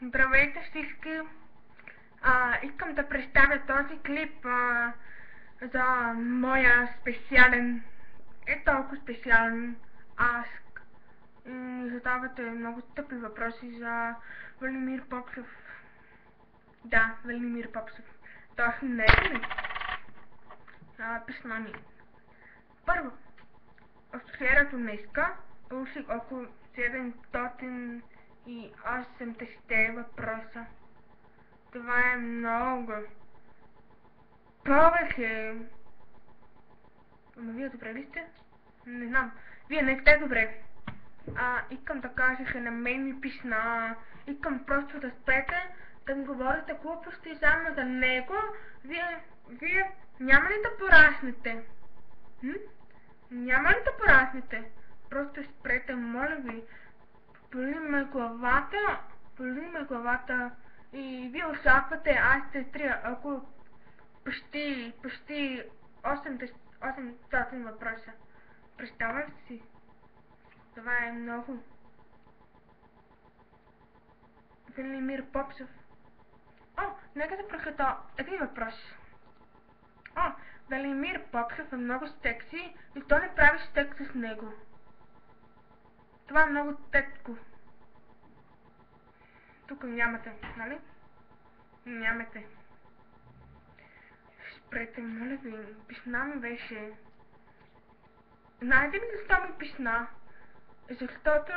Здравейте всички! Искам да представя този клип за моя специален, толкова специален аск. Ми задавате много тъпи въпроси за Велимир Попсов. Да, Велимир Попсов. Точно не е ли? Писма ми. Първо, от вчерато днеска получих около 780 въпроса. Това е много. Повече. Ама вие добре ли сте? Не знам. Вие не сте добре. Искам да кажа, че на мен ми писна. Искам просто да спрете да ми говорите глупости само за него. Вие няма ли да пораснете? Няма ли да пораснете? Просто спрете, моля ви. Боли ме главата. И вие очаквате аз ще трия около почти 800 въпроса. Представяте си? Това е много. Велимир Попсов. Нека да прочета един въпрос. Велимир Попсов е много секси и то не прави секс с него. Това е много тетко. Тук нямате, нали? Нямате. Спрете, моля ви, писна ми беше. Знаете ли защо ми писна? Защото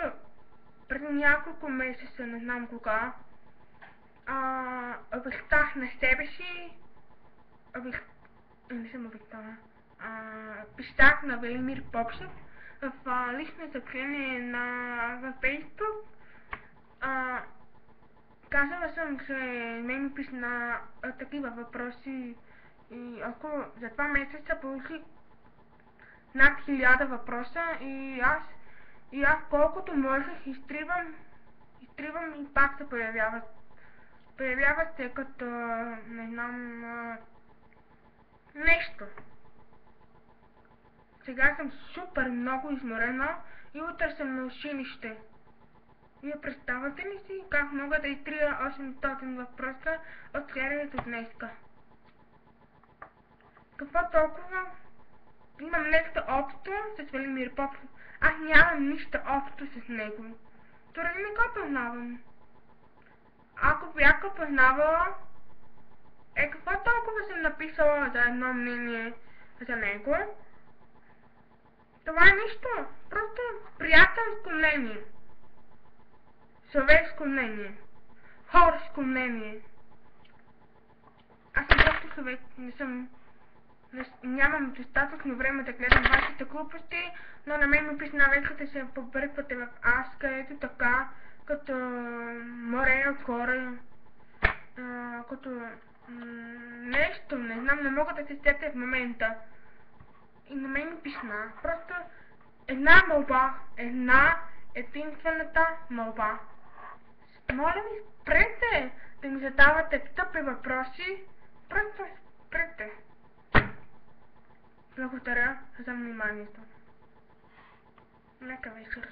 преди няколко месеца, не знам кога, обещах на себе си, не съм обещала, писах на Велимир Попсов в лично съобщение на Фейсбук. Казала съм, че не ми писна такива въпроси и около за 2 месеца получих над 1000 въпроса и аз колкото можех изтривам и пак се появяват. Появяват се като, не знам, нещо. Сега съм супер много изморена и утре съм на училище. Вие представяте ли си как мога да изтрия 800 въпроса от вчера до днеска? Какво толкова? Имам нещо общо с Велимир Попсов. Аз нямам нищо общо с него. Дори не го познавам. Ако бях го познавала, какво толкова съм написала за едно мнение за него? Това е нищо. Просто приятелско мнение. Човешко мнение. Хорско мнение. Аз съм просто човек. Нямам достатъчно време да гледам вашите глупости, но на мен ми писна вече да се побърквате в аска, ето така, като море отгоре, като нещо, не знам, не мога да се сетя в момента. И на мен ми писна. Просто една молба, единствената молба. Моля ви, спрете да ми задавате тъпи въпроси. Просто спрете. Благодаря за вниманието. Лека вечер.